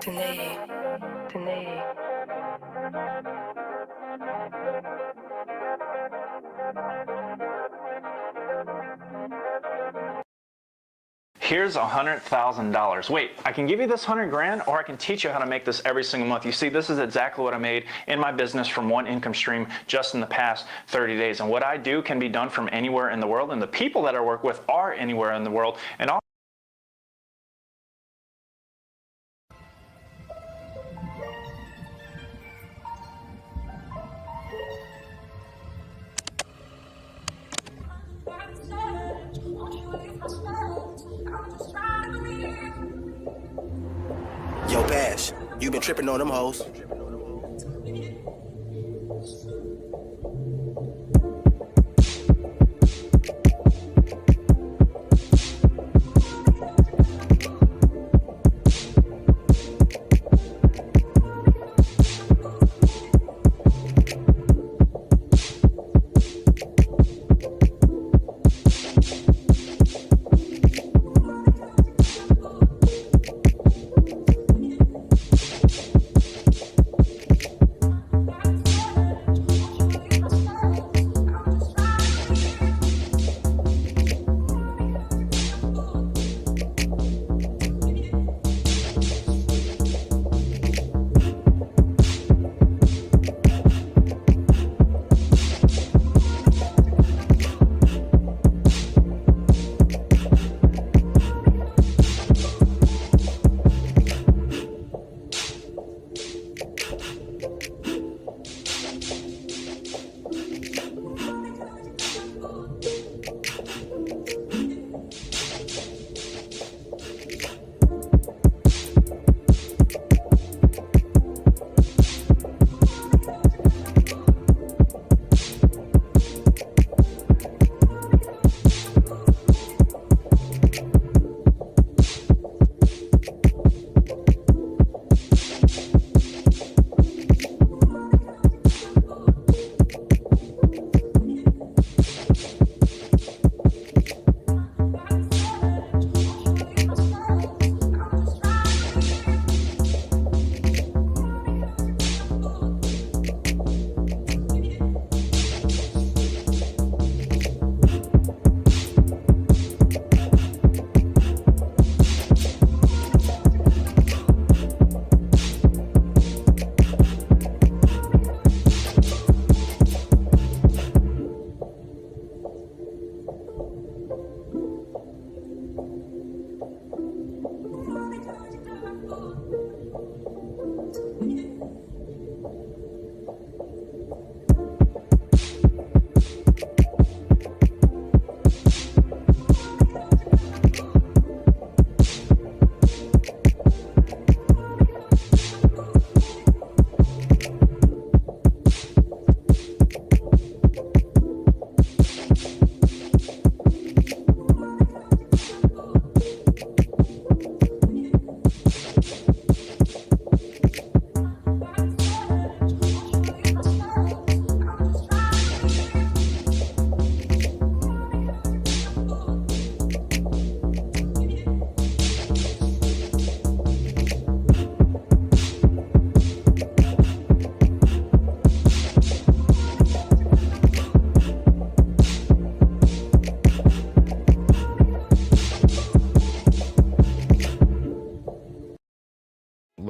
Today, today. Here's $100,000. Wait, I can give you this 100 grand, or I can teach you how to make this every single month. You see, this is exactly what I made in my business from one income stream just in the past 30 days. And what I do can be done from anywhere in the world, and the people that I work with are anywhere in the world. And all Yo, Bash, you been tripping on them hoes.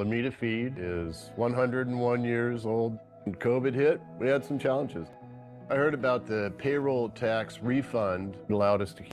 Lamita Feed is 101 years old. When COVID hit, we had some challenges. I heard about the payroll tax refund that allowed us to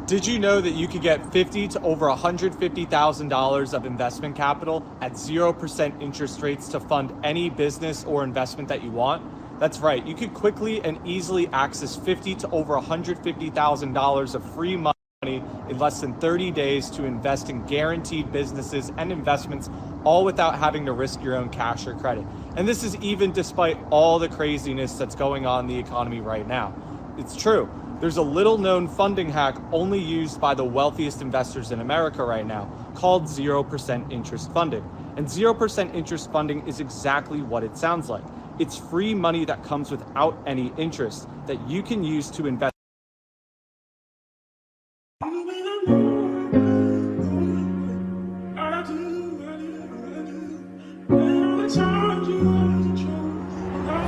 Did you know that you could get $50,000 to over $150,000 of investment capital at 0% interest rates to fund any business or investment that you want? That's right. You could quickly and easily access $50,000 to over $150,000 of free money in less than 30 days to invest in guaranteed businesses and investments, all without having to risk your own cash or credit. And this is even despite all the craziness that's going on in the economy right now. It's true. There's a little known funding hack only used by the wealthiest investors in America right now called 0% interest funding. And 0% interest funding is exactly what it sounds like. It's free money that comes without any interest that you can use to invest.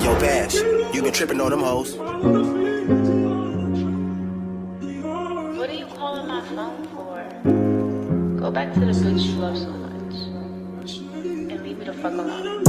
Yo, Bash, you been tripping on them hoes. What are you calling my phone for? Go back to the bitch you love so much and leave me the fuck alone.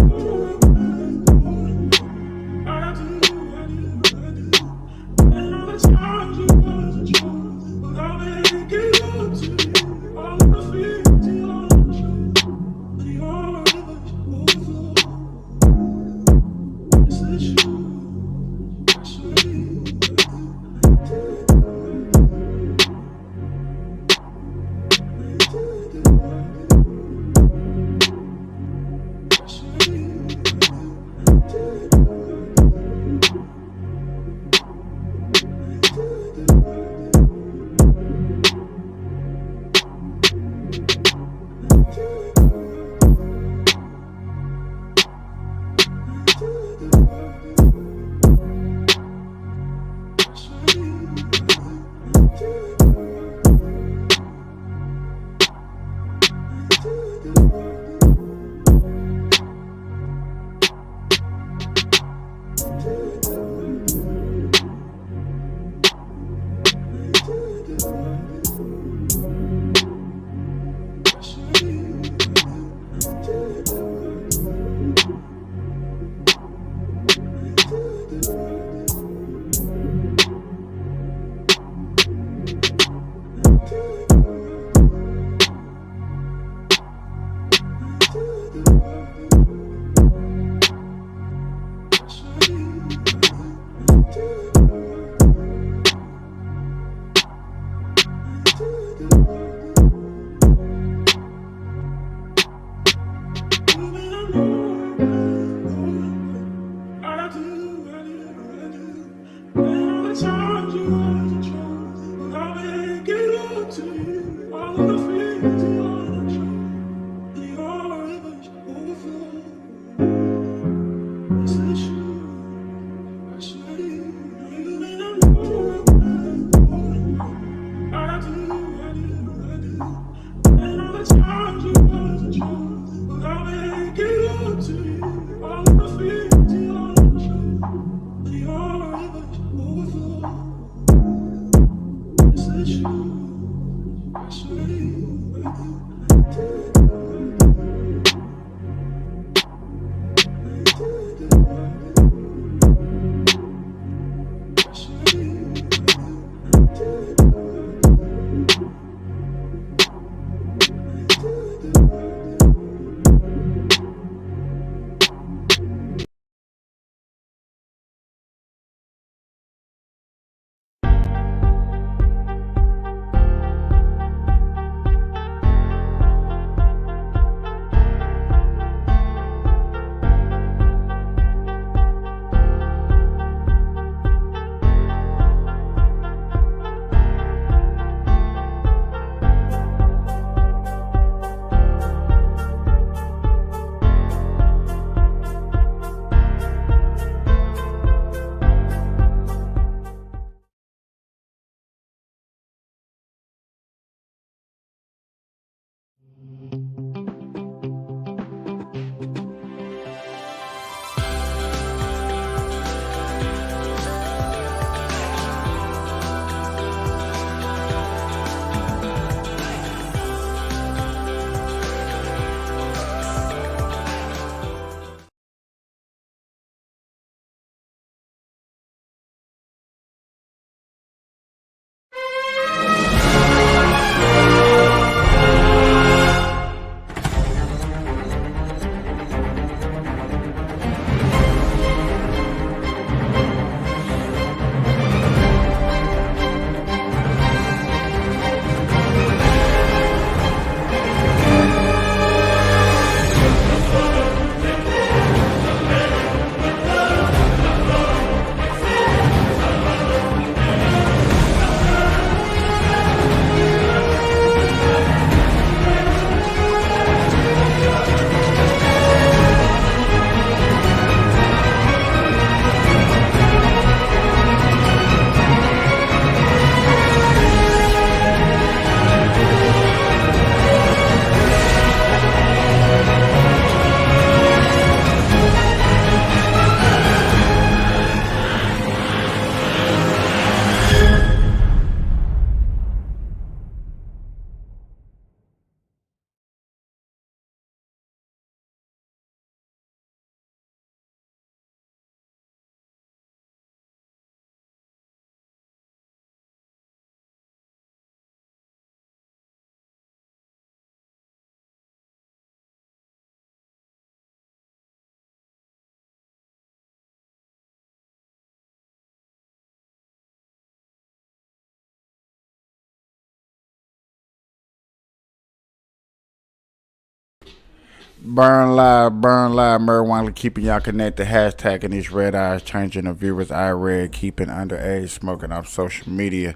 Burn live, marijuana keeping y'all connected. Hashtagging these red eyes, changing the viewers' eye red, keeping underage smoking off social media,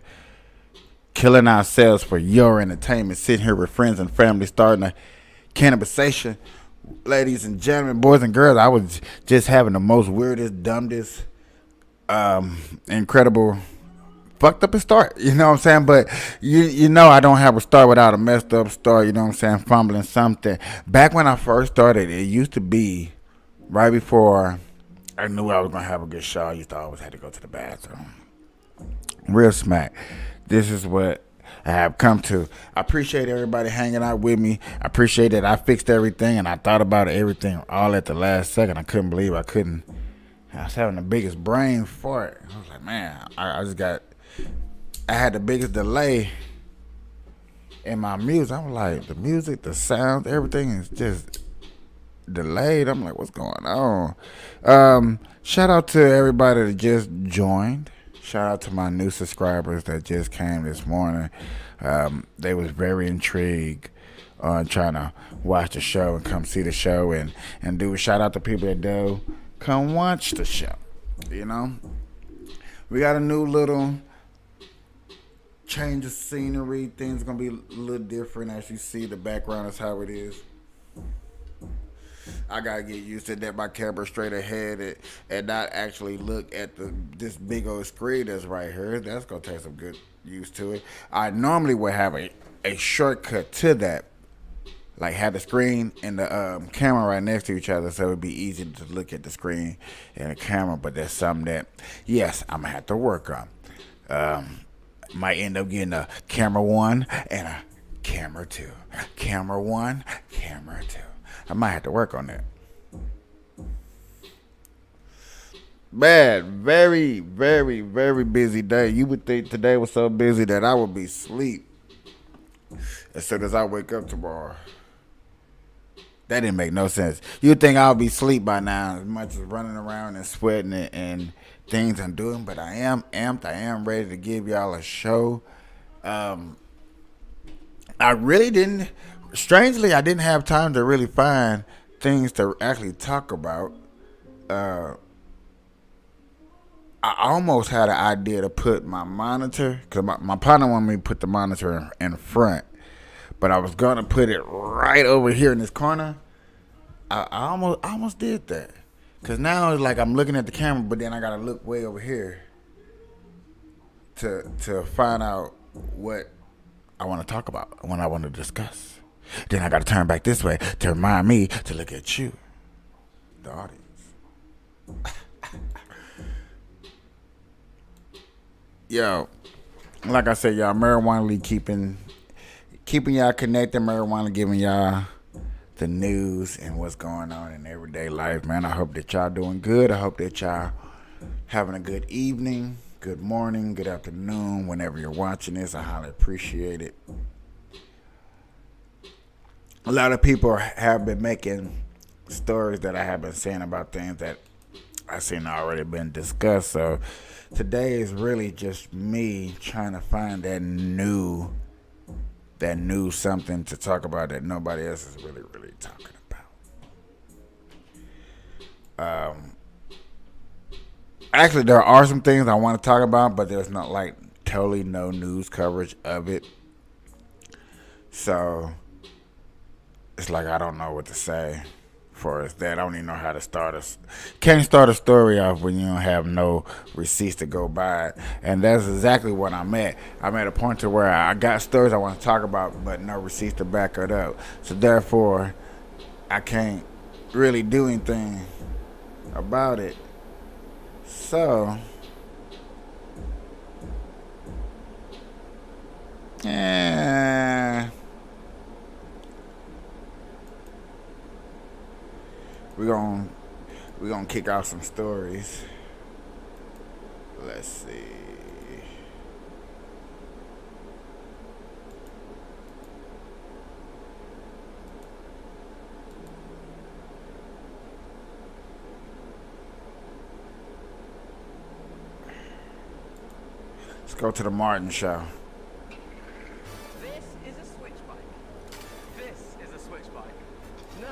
killing ourselves for your entertainment. Sitting here with friends and family, starting a cannabisation. Ladies and gentlemen, boys and girls, I was just having the most weirdest, dumbest, incredible, fucked up a start. You know what I'm saying? But you know I don't have a start without a messed up start. You know what I'm saying? Fumbling something. Back when I first started, it used to be right before I knew I was gonna have a good show. I used to always have to go to the bathroom. Real smack. This is what I have come to. I appreciate everybody hanging out with me. I appreciate that I fixed everything and I thought about everything all at the last second. I couldn't believe I was having the biggest brain fart. I was like, man, I had the biggest delay in my music. I'm like, the music, the sound, everything is just delayed. I'm like, what's going on? Shout out to everybody that just joined. Shout out to my new subscribers that just came this morning. They was very intrigued on trying to watch the show and come see the show and do a shout out to people that do come watch the show. You know, we got a new little change of scenery. Things gonna be a little different. As you see, the background is how it is. I gotta get used to that. My camera straight ahead and not actually look at this big old screen that's right here. That's gonna take some good use to it. I normally would have a shortcut to that, like have the screen and the camera right next to each other, so it'd be easy to look at the screen and the camera. But that's something that, yes, I'm gonna have to work on. Might end up getting a camera 1 and a camera 2. Camera 1, camera 2. I might have to work on that. Bad, very, very, very busy day. You would think today was so busy that I would be asleep as soon as I wake up tomorrow. That didn't make no sense. You'd think I'll be asleep by now, as much as running around and sweating and things I'm doing, but I am amped. I am ready to give y'all a show. I really didn't. Strangely, I didn't have time to really find things to actually talk about. I almost had an idea to put my monitor, because my partner wanted me to put the monitor in front, but I was going to put it right over here in this corner. I almost did that, because now it's like I'm looking at the camera, but then I got to look way over here to find out what I want to talk about, what I want to discuss. Then I got to turn back this way to remind me to look at you, the audience. Yo, like I said, y'all, Marijuana Lee keeping y'all connected. Marijuana giving y'all the news and what's going on in everyday life, man. I hope that y'all doing good. I hope that y'all having a good evening, good morning, good afternoon, whenever you're watching this. I highly appreciate it. A lot of people have been making stories that I have been saying about things that I've seen already been discussed. So today is really just me trying to find that new something to talk about that nobody else is really talking about. Actually, there are some things I want to talk about, but there's not like totally no news coverage of it. So it's like I don't know what to say for us that. I don't even know how to start can't start a story off when you don't have no receipts to go by. And that's exactly what I'm at. I'm at a point to where I got stories I want to talk about, but no receipts to back it up. So therefore, I can't really do anything about it. So, yeah. We're gonna kick off some stories. Let's see. Let's go to the Martin Show. This is a switch bike. This is a switch bike. No,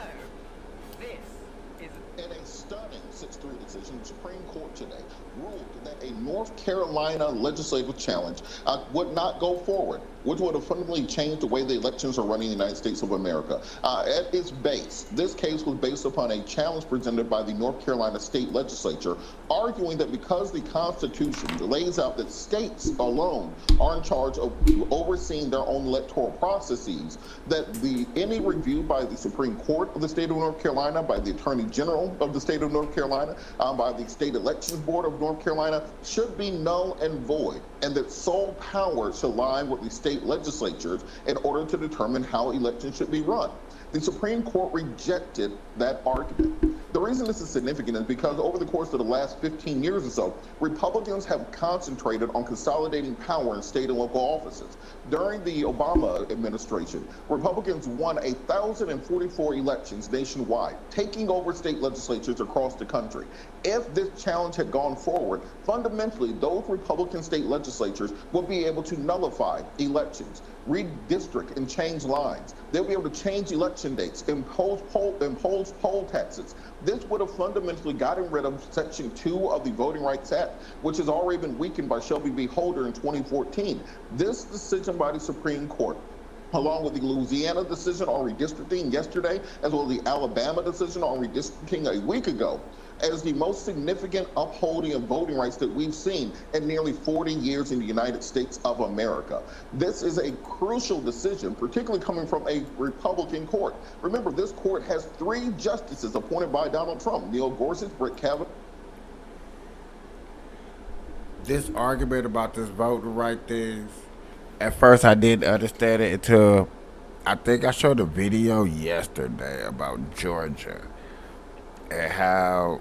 decision, the Supreme Court today ruled that a North Carolina legislative challenge would not go forward, which would have fundamentally changed the way the elections are running in the United States of America. At its base, this case was based upon a challenge presented by the North Carolina state legislature, arguing that because the Constitution lays out that states alone are in charge of overseeing their own electoral processes, that any review by the Supreme Court of the state of North Carolina, by the Attorney General of the state of North Carolina, by the State Elections Board of North Carolina should be null and void, and that sole power should lie with the state legislatures in order to determine how elections should be run. The Supreme Court rejected that argument. The reason this is significant is because over the course of the last 15 years or so, Republicans have concentrated on consolidating power in state and local offices. During the Obama administration, Republicans won 1,044 elections nationwide, taking over state legislatures across the country. If this challenge had gone forward, fundamentally, those Republican state legislatures would be able to nullify elections, redistrict and change lines. They'll be able to change election dates, impose poll taxes. This would have fundamentally gotten rid of Section 2 of the Voting Rights Act, which has already been weakened by Shelby v. Holder in 2014. This decision by the Supreme Court, along with the Louisiana decision on redistricting yesterday, as well as the Alabama decision on redistricting a week ago, as the most significant upholding of voting rights that we've seen in nearly 40 years in the United States of America. This is a crucial decision, particularly coming from a Republican court. Remember, this court has 3 justices appointed by Donald Trump: Neil Gorsuch, Brett Kavanaugh. This argument about this voting right things, at first I didn't understand it until I think I showed a video yesterday about Georgia and how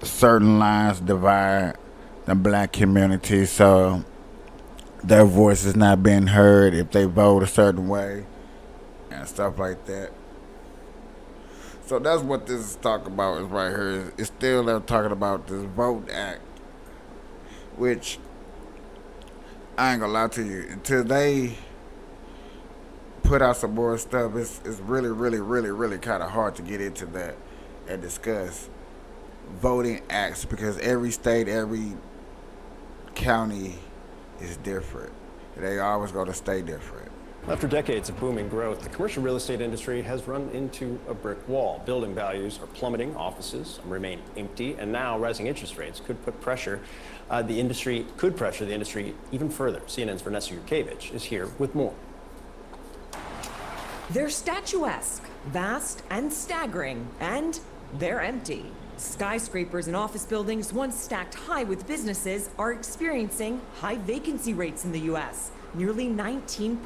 certain lines divide the black community, so their voice is not being heard if they vote a certain way and stuff like that. So that's what this is talking about, is right here. It's still they're talking about this Vote Act, which I ain't gonna lie to you, until they put out some more stuff, it's really kind of hard to get into that and discuss voting acts, because every state, every county is different. They always going to stay different. After decades of booming growth, the commercial real estate industry has run into a brick wall. Building values are plummeting, offices remain empty, and now rising interest rates could put pressure. The industry could pressure the industry even further. CNN's Vanessa Yurkevich is here with more. They're statuesque, vast and staggering, and they're empty. Skyscrapers and office buildings once stacked high with businesses are experiencing high vacancy rates in the U.S., nearly 19%,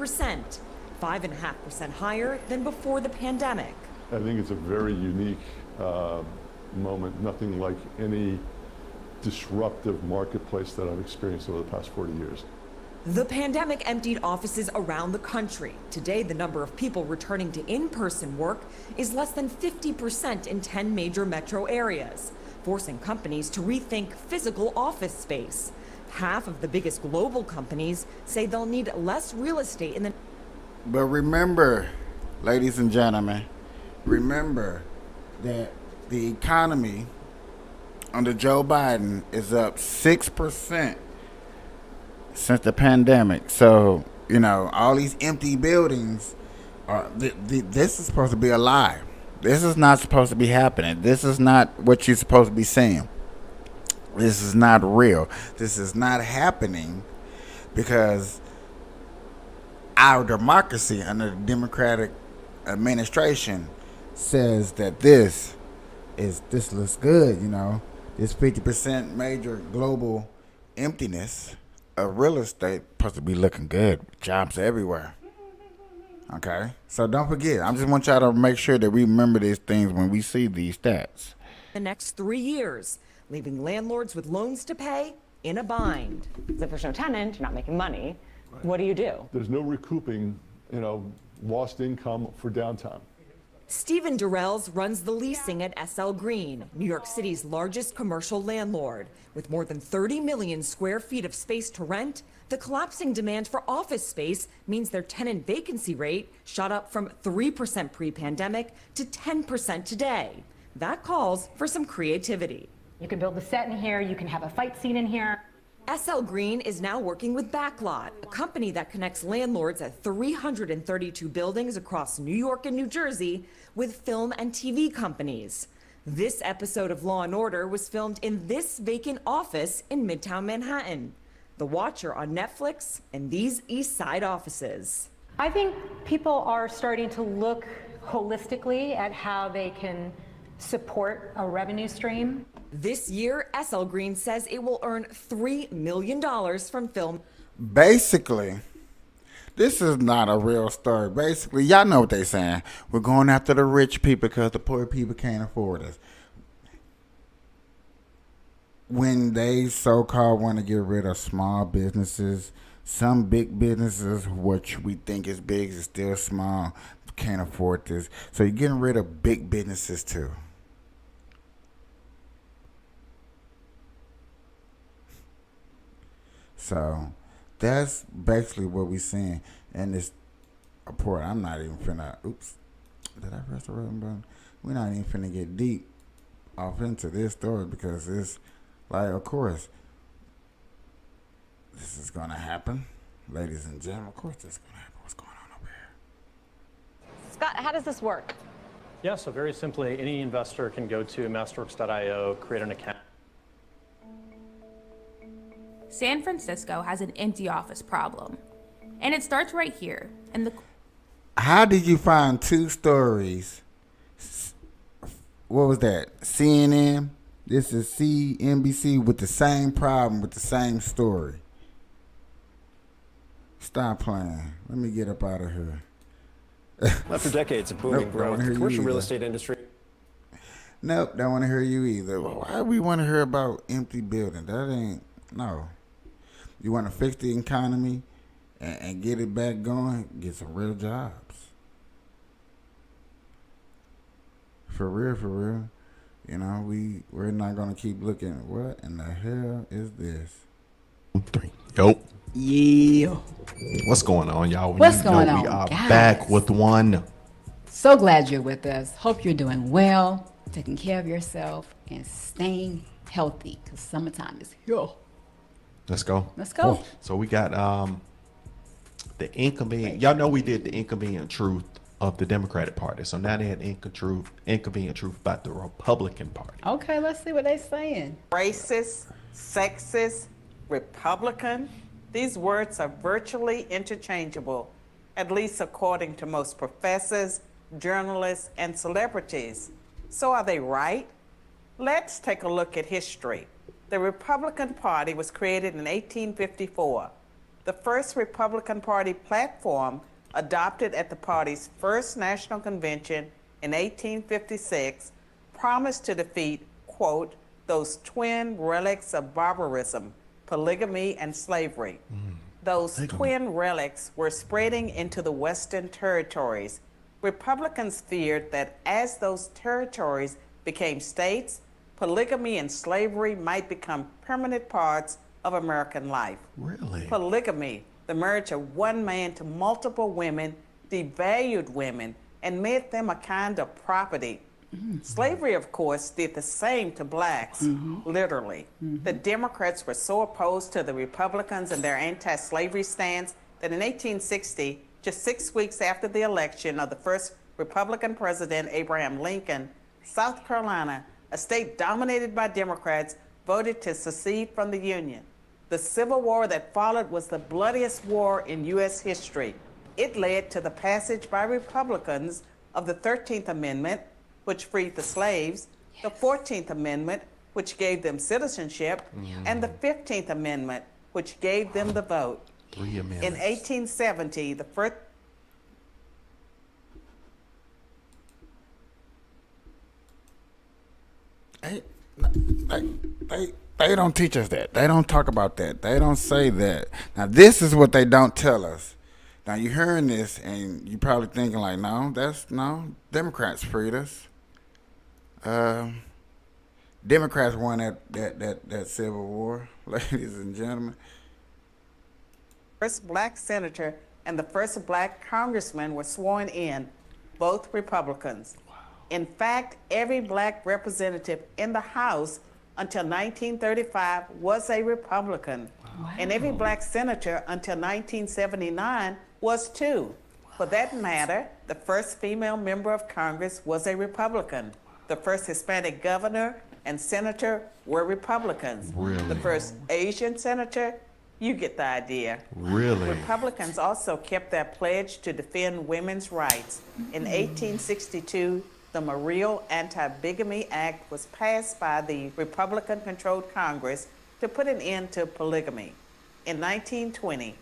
5.5% higher than before the pandemic. I think it's a very unique moment, nothing like any disruptive marketplace that I've experienced over the past 40 years. The pandemic emptied offices around the country. Today, the number of people returning to in-person work is less than 50% in 10 major metro areas, forcing companies to rethink physical office space. Half of the biggest global companies say they'll need less real estate in the... But remember, ladies and gentlemen, remember that the economy under Joe Biden is up 6% since the pandemic. So, you know, all these empty buildings are this is supposed to be a lie. This is not supposed to be happening. This is not what you're supposed to be seeing. This is not real. This is not happening because our democracy under the Democratic administration says that this looks good, you know. This 50% major global emptiness of real estate supposed to be looking good. Jobs everywhere. Okay? So don't forget. I just want y'all to make sure that we remember these things when we see these stats. The next 3 years, leaving landlords with loans to pay in a bind. If there's no tenant, you're not making money. Right. What do you do? There's no recouping, lost income for downtime. Stephen Durrells runs the leasing at SL Green, New York City's largest commercial landlord. With more than 30 million square feet of space to rent, the collapsing demand for office space means their tenant vacancy rate shot up from 3% pre-pandemic to 10% today. That calls for some creativity. You can build the set in here, you can have a fight scene in here. SL Green is now working with Backlot, a company that connects landlords at 332 buildings across New York and New Jersey with film and TV companies. This episode of Law & Order was filmed in this vacant office in Midtown Manhattan. The Watcher on Netflix and these East Side offices. I think people are starting to look holistically at how they can support a revenue stream. This year, SL Green says it will earn $3 million from film. Basically, this is not a real story. Basically, y'all know what they're saying. We're going after the rich people because the poor people can't afford us. When they so-called want to get rid of small businesses, some big businesses, which we think is big, is still small, can't afford this. So you're getting rid of big businesses too. So that's basically what we're seeing in this report. I'm not even finna, oops, did I press the wrong button? We're not even finna get deep off into this story because it's like, of course, this is gonna happen. Ladies and gentlemen, of course this is gonna happen. What's going on over here? Scott, how does this work? Yeah, so very simply, any investor can go to masterworks.io, create an account. San Francisco has an empty office problem, and it starts right here. And how did you find two stories? What was that? CNN? This is CNBC with the same problem, with the same story. Stop playing. Let me get up out of here. After decades of booming growth, the commercial real estate industry. Nope, don't want to hear you either. Why do we want to hear about empty buildings? That ain't, no. You want to fix the economy and get it back going, get some real jobs. For real, for real. You know, we're not going to keep looking. What in the hell is this? 3. Yo. Yeah. What's going on, y'all? What's going on, We are guys? back with one. So glad you're with us. Hope you're doing well, taking care of yourself, and staying healthy because summertime is here. Let's go. Let's go. So we got the inconvenient. Y'all know we did the inconvenient truth of the Democratic Party. So now they had inconvenient truth about the Republican Party. Okay, let's see what they're saying. Racist, sexist, Republican. These words are virtually interchangeable, at least according to most professors, journalists, and celebrities. So are they right? Let's take a look at history. The Republican Party was created in 1854. The first Republican Party platform, adopted at the party's first national convention in 1856, promised to defeat, quote, those twin relics of barbarism, polygamy and slavery. Those twin relics were spreading into the Western territories. Republicans feared that as those territories became states, polygamy and slavery might become permanent parts of American life. Really? Polygamy, the marriage of one man to multiple women, devalued women and made them a kind of property. Slavery, of course, did the same to blacks, literally. The Democrats were so opposed to the Republicans and their anti-slavery stance that in 1860, just 6 weeks after the election of the first Republican president, Abraham Lincoln, South Carolina, a state dominated by Democrats, voted to secede from the Union. The Civil War that followed was the bloodiest war in U.S. history. It led to the passage by Republicans of the 13th Amendment, which freed the slaves, the 14th Amendment, which gave them citizenship, and the 15th Amendment, which gave them the vote. 3 amendments. In 1870, the first... They don't teach us that. They don't talk about that. They don't say that. Now, this is what they don't tell us. Now, you're hearing this, and you're probably thinking like, no, Democrats freed us. Democrats won that Civil War, ladies and gentlemen. First black senator and the first black congressman were sworn in, both Republicans. Wow. In fact, every black representative in the House until 1935 was a Republican. And every black senator until 1979 was too. For that matter, the first female member of Congress was a Republican. The first Hispanic governor and senator were Republicans. Really? The first Asian senator, you get the idea. Really? Republicans also kept their pledge to defend women's rights. In 1862, the Morrill Anti-Bigamy Act was passed by the Republican-controlled Congress to put an end to polygamy. In 1920,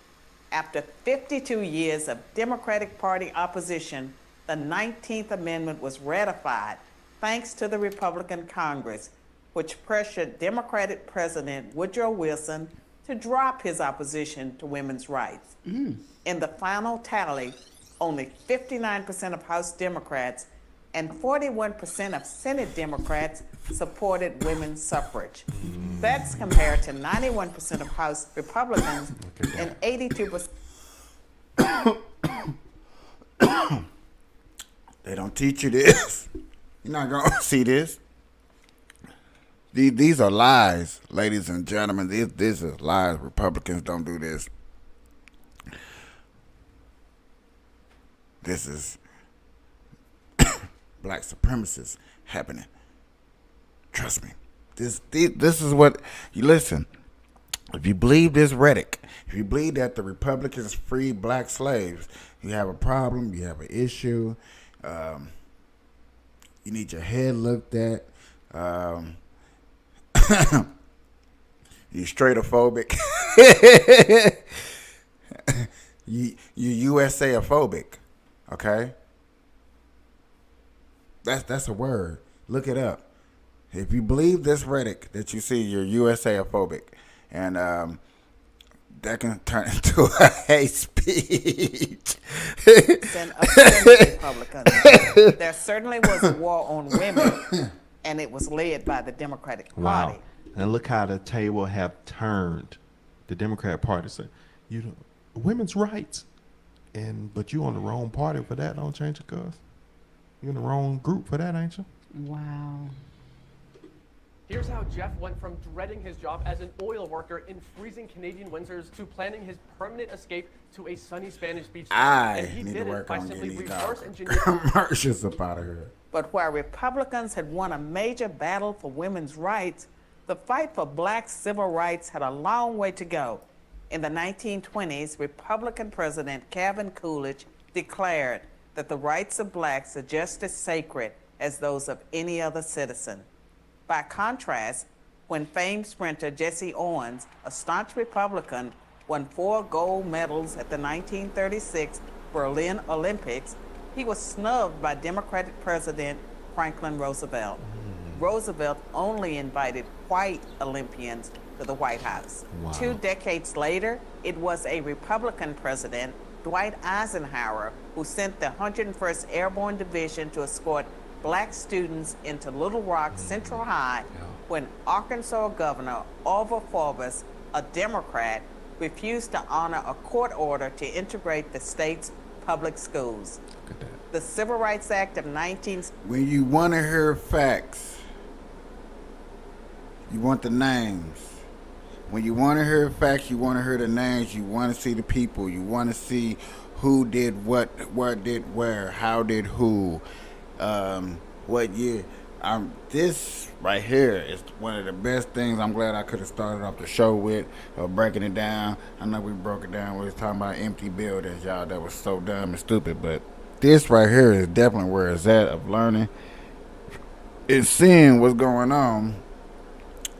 after 52 years of Democratic Party opposition, the 19th Amendment was ratified thanks to the Republican Congress, which pressured Democratic President Woodrow Wilson to drop his opposition to women's rights. In the final tally, only 59% of House Democrats and 41% of Senate Democrats supported women's suffrage. That's compared to 91% of House Republicans and 82%. They don't teach you this. You're not going to see this. These are lies, ladies and gentlemen. These are lies. Republicans don't do this. This is black supremacists happening. Trust me. This is what you listen. If you believe this rhetoric, if you believe that the Republicans freed black slaves, you have a problem. You have an issue. You need your head looked at. You straightophobic. you USA-ophobic. Okay? That's a word. Look it up. If you believe this rhetoric that you see, you're USA-ophobic. And that can turn into a hate speech. There certainly was a war on women, and it was led by the Democratic Party. Wow. And look how the table have turned. The Democrat Party said, you know, women's rights. But you on the wrong party for that, don't change it, cuz. You in the wrong group for that, ain't you? Wow. Here's how Jeff went from dreading his job as an oil worker in freezing Canadian winters to planning his permanent escape to a sunny Spanish beach. And he need did to work it by on simply getting these reverse engineering. commercials up out of here. But while Republicans had won a major battle for women's rights, the fight for black civil rights had a long way to go. In the 1920s, Republican President Calvin Coolidge declared that the rights of blacks are just as sacred as those of any other citizen. By contrast, when famed sprinter Jesse Owens, a staunch Republican, won 4 gold medals at the 1936 Berlin Olympics, he was snubbed by Democratic President Franklin Roosevelt. Roosevelt only invited white Olympians to the White House. Wow. 2 decades later, it was a Republican president, Dwight Eisenhower, who sent the 101st Airborne Division to escort black students into Little Rock Central High when Arkansas Governor Orville Forbes, a Democrat, refused to honor a court order to integrate the state's public schools. The Civil Rights Act of 19... When you want to hear facts, you want the names. When you want to hear facts, you want to hear the names. You want to see the people. You want to see who did what did where, how did who, what year. This right here is one of the best things. I'm glad I could have started off the show with, breaking it down. I know we broke it down. We was talking about empty buildings, y'all. That was so dumb and stupid. But this right here is definitely where it's at, of learning and seeing what's going on,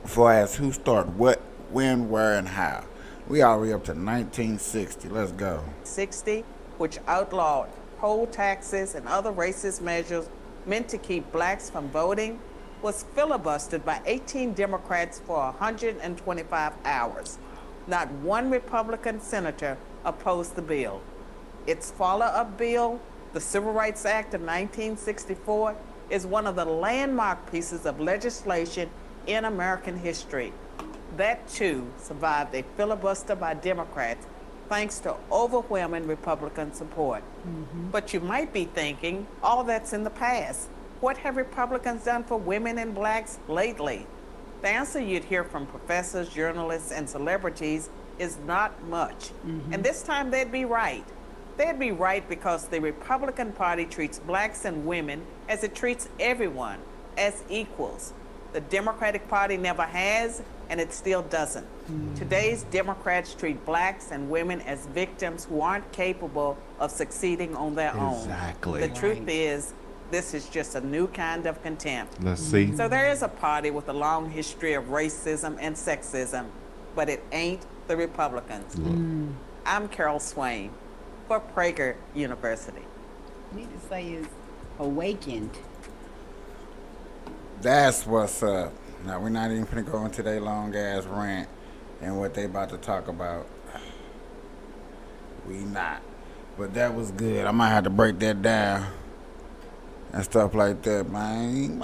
as far as who started what, when, where, and how. We all the way up to 1960. Let's go. 60, which outlawed poll taxes and other racist measures meant to keep blacks from voting, was filibustered by 18 Democrats for 125 hours. Not one Republican senator opposed the bill. Its follow-up bill, the Civil Rights Act of 1964, is one of the landmark pieces of legislation in American history. That, too, survived a filibuster by Democrats thanks to overwhelming Republican support. But you might be thinking, all that's in the past. What have Republicans done for women and blacks lately? The answer you'd hear from professors, journalists, and celebrities is not much. And this time they'd be right. They'd be right because the Republican Party treats blacks and women as it treats everyone, as equals. The Democratic Party never has, and it still doesn't. Today's Democrats treat blacks and women as victims who aren't capable of succeeding on their own. Exactly. The truth is, this is just a new kind of contempt. Let's see. So there is a party with a long history of racism and sexism, but it ain't the Republicans. I'm Carol Swain for Prager University. Need to say is awakened. That's what's up. Now, we're not even finna go into their long ass rant and what they about to talk about. We not. But that was good. I might have to break that down and stuff like that, man.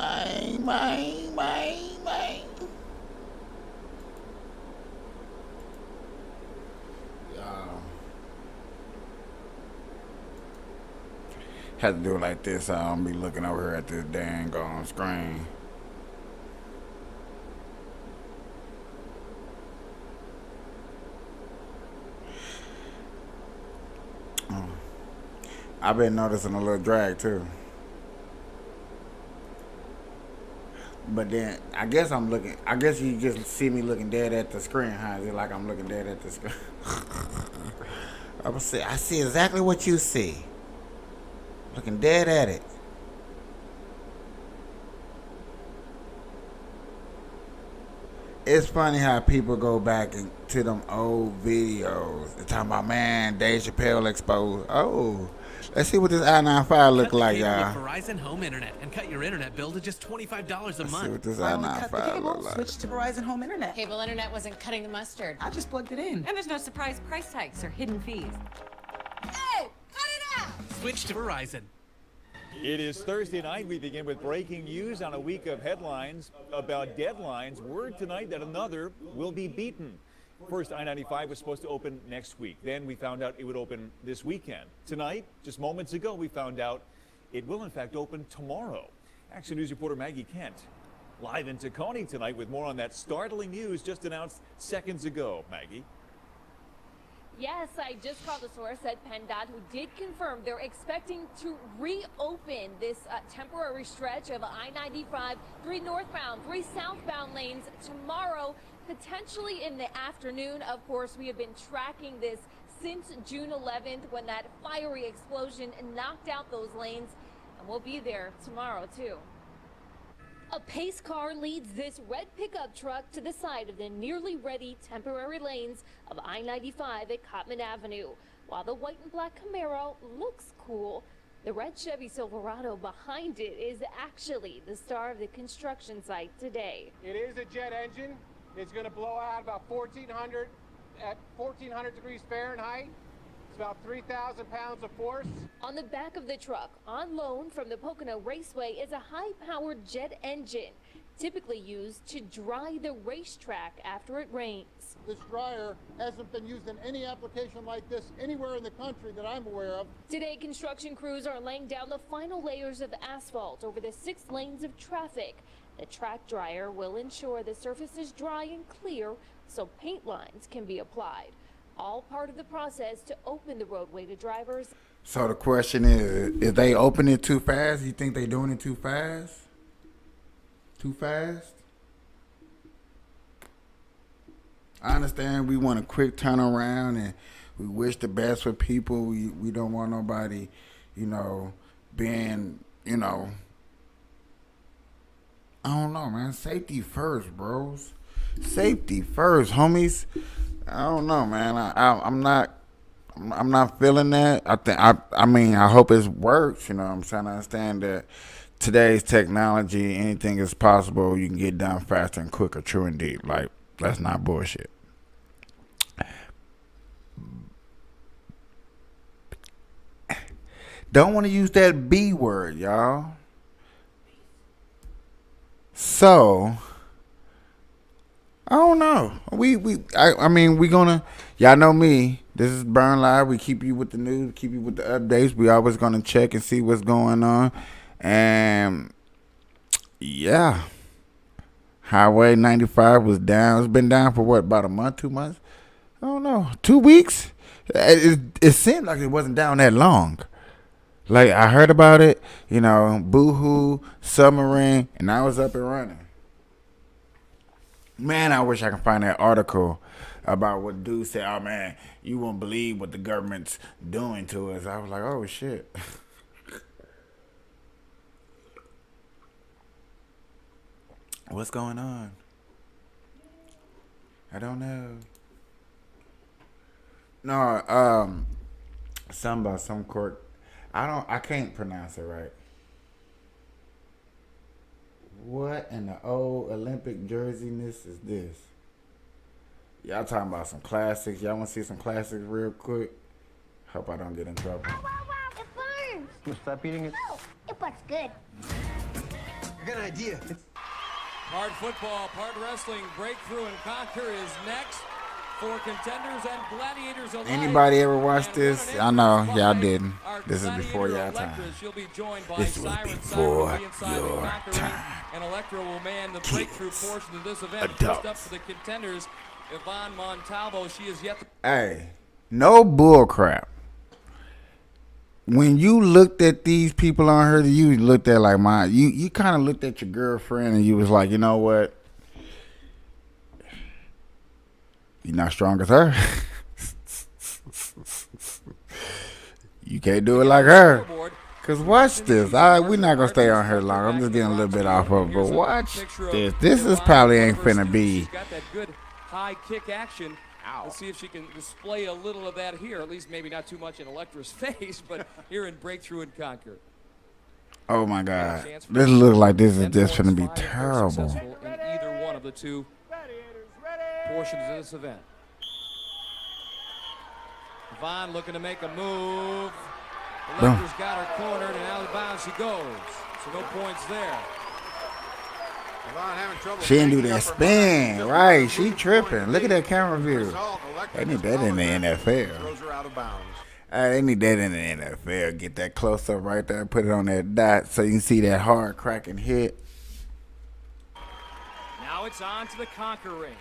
Had to do it like this so I don't be looking over here at this dang on screen. I've been noticing a little drag too. But then I guess you just see me looking dead at the screen, huh? It's like I'm looking dead at the screen. I see exactly what you see. Looking dead at it. It's funny how people go back to them old videos. They're talking about, man, Dave Chappelle exposed. Oh, let's see what this I-95 look like, y'all. Verizon Home Internet and cut your internet bill to just $25 a month. See what this Why don't we cut the I-95 cable, look like. switch to Verizon Home Internet? Cable internet wasn't cutting the mustard. I just plugged it in. And there's no surprise price hikes or hidden fees. Hey, cut it out! Switch to Verizon. It is Thursday night. We begin with breaking news on a week of headlines about deadlines. Word tonight that another will be beaten. First, I-95 was supposed to open next week. Then we found out it would open this weekend. Tonight, just moments ago, we found out it will in fact open tomorrow. Action News reporter Maggie Kent live in Tacony tonight with more on that startling news just announced seconds ago. Maggie. Yes, I just called a source at PennDOT who did confirm they're expecting to reopen this temporary stretch of I-95, 3 northbound, 3 southbound lanes tomorrow, potentially in the afternoon. Of course, we have been tracking this since June 11th when that fiery explosion knocked out those lanes, and we'll be there tomorrow too. A pace car leads this red pickup truck to the side of the nearly ready temporary lanes of I-95 at Cottman Avenue. While the white and black Camaro looks cool, the red Chevy Silverado behind it is actually the star of the construction site today. It is a jet engine. It's going to blow out about 1,400 at 1,400 degrees Fahrenheit. About 3,000 pounds of force. On the back of the truck, on loan from the Pocono Raceway, is a high-powered jet engine, typically used to dry the racetrack after it rains. This dryer hasn't been used in any application like this anywhere in the country that I'm aware of. Today, construction crews are laying down the final layers of asphalt over the 6 lanes of traffic. The track dryer will ensure the surface is dry and clear so paint lines can be applied. All part of the process to open the roadway to drivers. So the question is they opening it too fast? You think they doing it too fast? Too fast? I understand we want a quick turnaround and we wish the best for people. We don't want nobody, being, I don't know, man. Safety first, bros. Safety first, homies. I don't know, man. I'm not feeling that. I hope it works. I'm trying to understand that today's technology, anything is possible. You can get done faster and quicker. True indeed. Like, that's not bullshit. Don't want to use that B word, y'all. So, I don't know. We gonna, y'all know me. This is Burn Live. We keep you with the news, keep you with the updates. We always gonna check and see what's going on. And yeah, Highway 95 was down. It's been down for what, about a month, 2 months? I don't know, 2 weeks. It seemed like it wasn't down that long. Like, I heard about it, you know, Boohoo, Submarine, and I was up and running. Man, I wish I could find that article about what dude said. Oh man, you won't believe what the government's doing to us. I was like, oh shit. What's going on? I don't know. No, something about some court. I can't pronounce it right. What in the old Olympic jerseyness is this? Y'all talking about some classics. Y'all want to see some classics real quick? Hope I don't get in trouble. Wow, it burns. Stop eating it. No, it burns good. I got an idea. Part football, part wrestling. Breakthrough and Conquer is next for contenders and gladiators alike. Anybody ever watched this? I know y'all didn't. This is before y'all time. This was before your time. And Electra will man the breakthrough portion of this event. Adults. First up for the contenders, Yvonne Montalvo. She is yet to... Hey, no bull crap. When you looked at these people on her, you looked at like mine. You kind of looked at your girlfriend and you was like, you know what? You're not strong as her. You can't do it like her. Cause watch this. We're not gonna stay on her long. I'm just getting a little bit off of it. But watch this. This is probably ain't finna be. She's got that good high kick action. Let's see if she can display a little of that here. At least maybe not too much in Electra's face, but here in Breakthrough and Conquer. Oh my God. This looks like this is just gonna be terrible. In either one of the two portions of this event. Vaughn looking to make a move. Electra's got her cornered, and out of bounds she goes. So no points there. She didn't do that spin, right? She tripping. Look at that camera view. They need that in the NFL. They need that in the NFL. Get that close up right there, put it on that dot so you can see that hard cracking hit. Now it's on to the Conquer ring.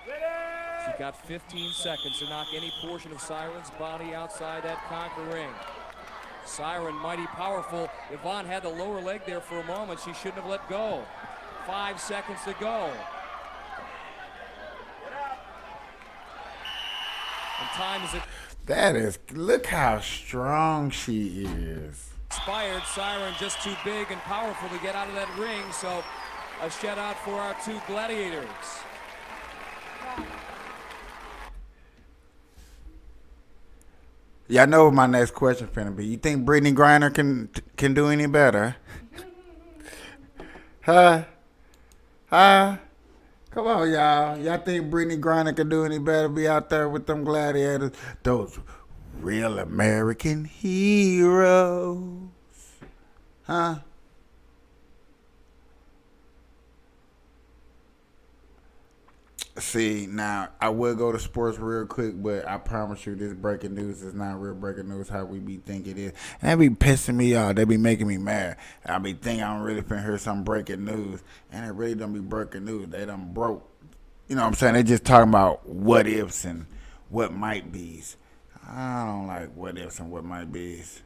She's got 15 seconds to knock any portion of Siren's body outside that Conquer ring. Siren mighty powerful. Yvonne had the lower leg there for a moment. She shouldn't have let go. 5 seconds to go. And time is it. That is, look how strong she is. Inspired. Siren just too big and powerful to get out of that ring. So a shout out for our two gladiators. Y'all know what my next question finna be. You think Brittany Griner can do any better? Huh? Come on, y'all. Y'all think Brittany Griner can do any better? Be out there with them gladiators, those real American heroes. Huh? See, now, I will go to sports real quick, but I promise you this breaking news is not real breaking news how we be thinking it is. And that be pissing me off. They be making me mad. I be thinking I'm really finna hear some breaking news, and it really don't be breaking news. They done broke. You know what I'm saying? They just talking about what ifs and what might be's. I don't like what ifs and what might be's.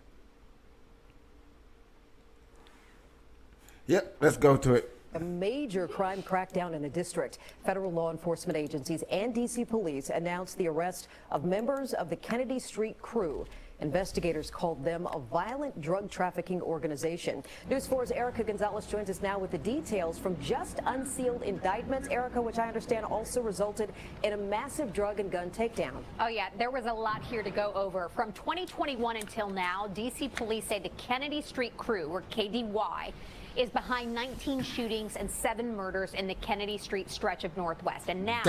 Yep, let's go to it. A major crime crackdown in the district. Federal law enforcement agencies and D.C. police announced the arrest of members of the Kennedy Street Crew. Investigators called them a violent drug trafficking organization. News 4's Erica Gonzalez joins us now with the details from just unsealed indictments. Erica, which I understand also resulted in a massive drug and gun takedown. Oh yeah, there was a lot here to go over. From 2021 until now, D.C. police say the Kennedy Street Crew, or KDY, is behind 19 shootings and 7 murders in the Kennedy Street stretch of Northwest. And now,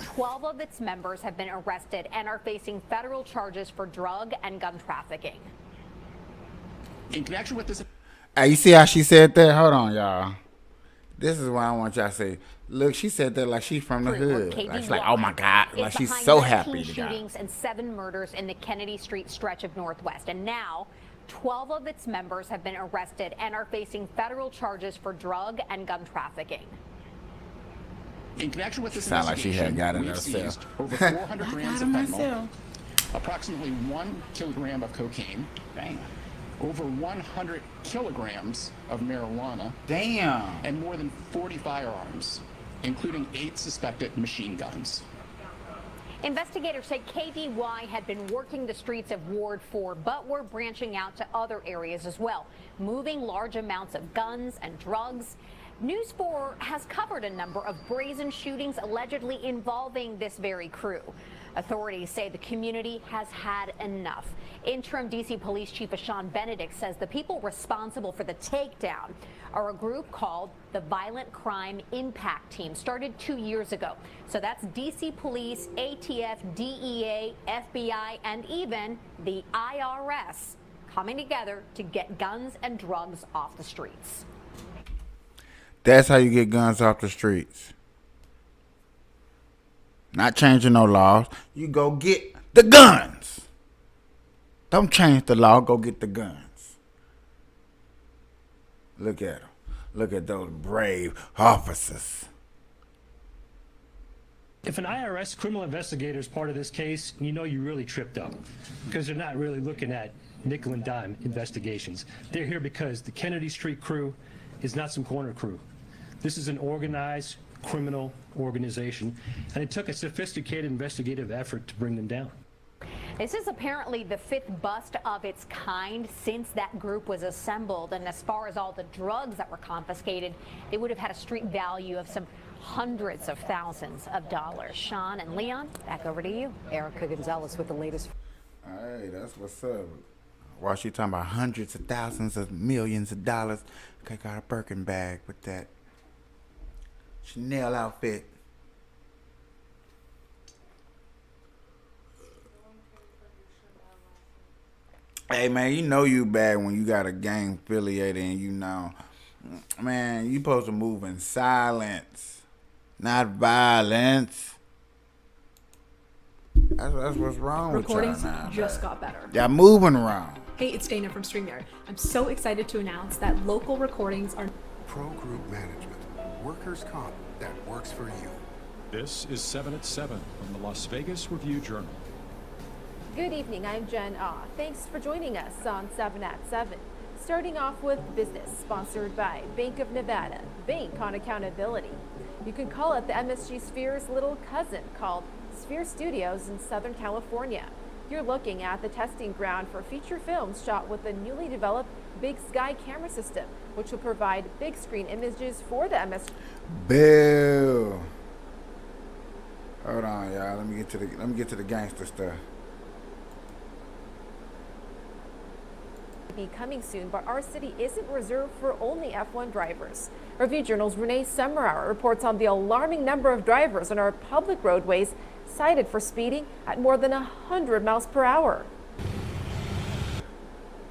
12 of its members have been arrested and are facing federal charges for drug and gun trafficking. In connection with this... Hey, you see how she said that? Hold on, y'all. This is what I want y'all to say. Look, she said that like she's from the hood. Like, she's like, oh my God. Like she's so happy to God. Shootings and 7 murders in the Kennedy Street stretch of Northwest. And now, 12 of its members have been arrested and are facing federal charges for drug and gun trafficking. In connection with this Sound like she had got it we've herself. seized over 400 grams of fentanyl, approximately 1 kilogram of cocaine, over 100 kilograms of marijuana, and more than 40 firearms, including 8 suspected machine guns. Investigators say KDY had been working the streets of Ward 4, but were branching out to other areas as well, moving large amounts of guns and drugs. News 4 has covered a number of brazen shootings allegedly involving this very crew. Authorities say the community has had enough. Interim D.C. Police Chief Ashawn Benedict says the people responsible for the takedown are a group called the Violent Crime Impact Team, started 2 years ago. So that's D.C. Police, ATF, DEA, FBI, and even the IRS coming together to get guns and drugs off the streets. That's how you get guns off the streets. Not changing no laws. You go get the guns. Don't change the law. Go get the guns. Look at them. Look at those brave officers. If an IRS criminal investigator is part of this case, you know you really tripped up, because they're not really looking at nickel and dime investigations. They're here because the Kennedy Street crew is not some corner crew. This is an organized criminal organization, and it took a sophisticated investigative effort to bring them down. This is apparently the 5th bust of its kind since that group was assembled. And as far as all the drugs that were confiscated, they would have had a street value of some hundreds of thousands of dollars. Sean and Leon, back over to you. Erica Gonzalez with the latest. Hey, that's what's up. While she talking about hundreds of thousands of millions of dollars, I got a Birkin bag with that Chanel outfit. Hey man, you know you bad when you got a gang affiliated and you know, man, you supposed to move in silence, not violence. That's what's wrong with y'all Recordings now. just got better. Y'all moving around. Hey, it's Dana from StreamYard. I'm so excited to announce that local recordings are Pro Group Management, workers' comp that works for you. This is 7 at 7 from the Las Vegas Review-Journal. Good evening, I'm Jen Ah. Thanks for joining us on 7 at 7. Starting off with business, sponsored by Bank of Nevada, Bank on Accountability. You can call it the MSG Sphere's little cousin called Sphere Studios in Southern California. You're looking at the testing ground for feature films shot with the newly developed Big Sky camera system, which will provide big screen images for the MSG. Bill. Hold on, y'all. Let me get to the gangster stuff. Be coming soon, but our city isn't reserved for only F1 drivers. Review Journal's Renee Summerhour reports on the alarming number of drivers on our public roadways cited for speeding at more than 100 miles per hour.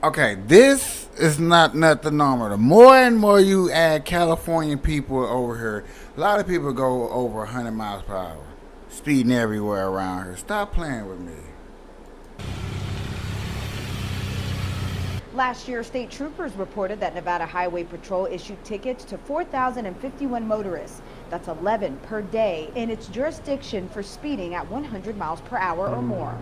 Okay, this is not nothing normal. The more and more you add Californian people over here, a lot of people go over 100 miles per hour, speeding everywhere around here. Stop playing with me. Last year, state troopers reported that Nevada Highway Patrol issued tickets to 4,051 motorists. That's 11 per day in its jurisdiction for speeding at 100 miles per hour or more.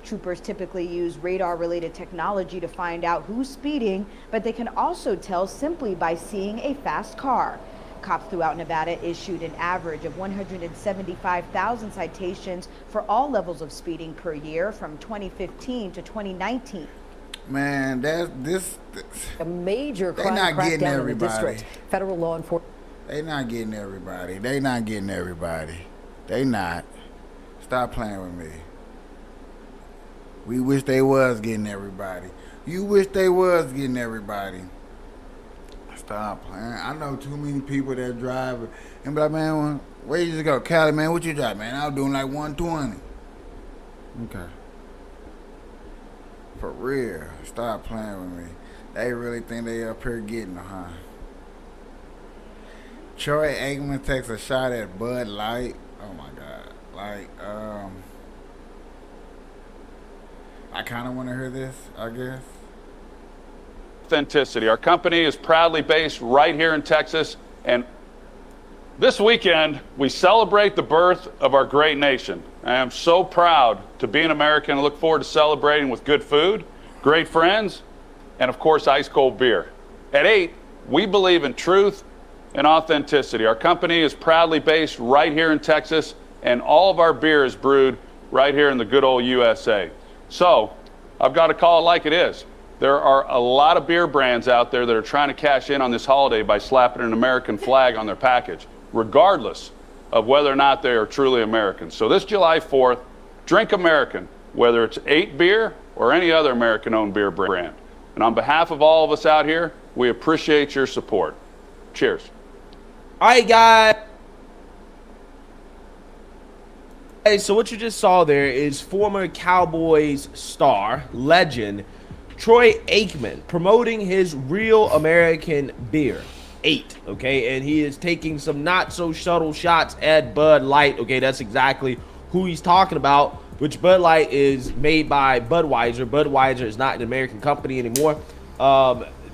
Troopers typically use radar-related technology to find out who's speeding, but they can also tell simply by seeing a fast car. Cops throughout Nevada issued an average of 175,000 citations for all levels of speeding per year from 2015 to 2019. Man, this a major crime not getting crackdown in the everybody. district. Federal law enforcement. They not getting everybody. They not getting everybody. They not. Stop playing with me. We wish they was getting everybody. You wish they was getting everybody. Stop playing. I know too many people that drive and be like, man, where you just go? Cali, man, what you drive, man? I was doing like 120. Okay. For real. Stop playing with me. They really think they up here getting them, huh? Troy Aikman takes a shot at Bud Light. Oh my God. Like, I kind of want to hear this, I guess. Authenticity. Our company is proudly based right here in Texas, and this weekend we celebrate the birth of our great nation. I am so proud to be an American and look forward to celebrating with good food, great friends, and of course ice cold beer. At 8, we believe in truth and authenticity. Our company is proudly based right here in Texas, and all of our beer is brewed right here in the good old USA. So I've got to call it like it is. There are a lot of beer brands out there that are trying to cash in on this holiday by slapping an American flag on their package, regardless of whether or not they are truly American. So this July 4th, drink American, whether it's 8 beer or any other American-owned beer brand. And on behalf of all of us out here, we appreciate your support. Cheers. All right, guys. Hey, so what you just saw there is former Cowboys star, legend, Troy Aikman promoting his Real American Beer 8, okay? And he is taking some not so subtle shots at Bud Light, okay? That's exactly who he's talking about, which Bud Light is made by Budweiser. Budweiser is not an American company anymore.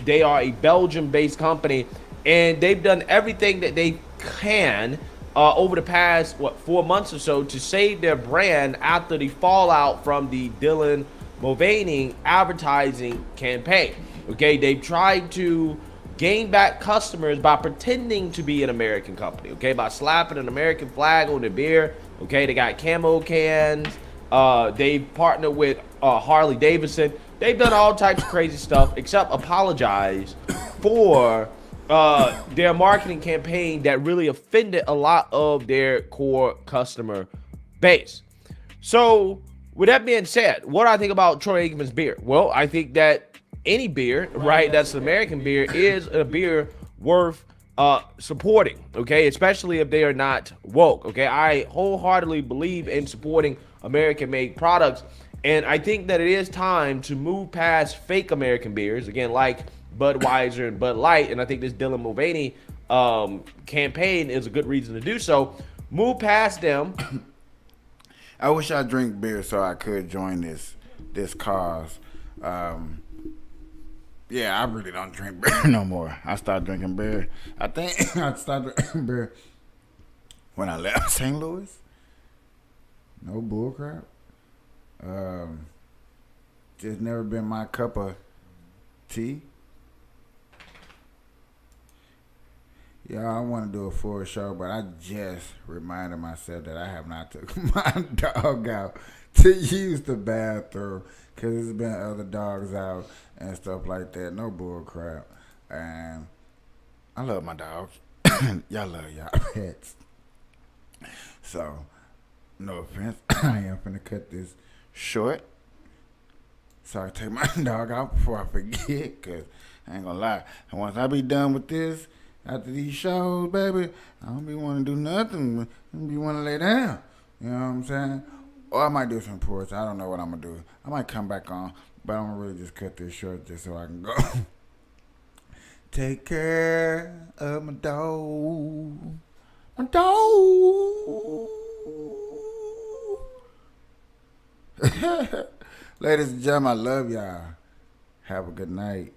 They are a Belgium-based company, and they've done everything that they can over the past, 4 months or so to save their brand after the fallout from the Dylan Mulvaney advertising campaign. Okay, they've tried to gain back customers by pretending to be an American company, okay, by slapping an American flag on the beer. Okay, they got camo cans. They've partnered with Harley Davidson. They've done all types of crazy stuff except apologize for their marketing campaign that really offended a lot of their core customer base. So with that being said, what do I think about Troy Aikman's beer? Well, I think that any beer, right, that's an American beer is a beer worth supporting, okay, especially if they are not woke, okay? I wholeheartedly believe in supporting American-made products, and I think that it is time to move past fake American beers, again, like Budweiser and Bud Light, and I think this Dylan Mulvaney campaign is a good reason to do so. Move past them. I wish I drink beer so I could join this cause. Yeah, I really don't drink beer no more. I started drinking beer. I think I started drinking beer when I left St. Louis. No bullcrap. Just never been my cup of tea. Yeah, I want to do a full show, but I just reminded myself that I have not took my dog out to use the bathroom because there's been other dogs out and stuff like that. No bull crap. And I love my dogs. Y'all love y'all pets. So, no offense. I am finna cut this short. So I take my dog out before I forget, because I ain't gonna lie. And once I be done with this, after these shows, baby, I don't be want to do nothing. I be want to lay down. You know what I'm saying? Or I might do some reports. I don't know what I'm going to do. I might come back on, but I'm going to really just cut this short just so I can go. Take care of my dog. My dog. Ladies and gentlemen, I love y'all. Have a good night.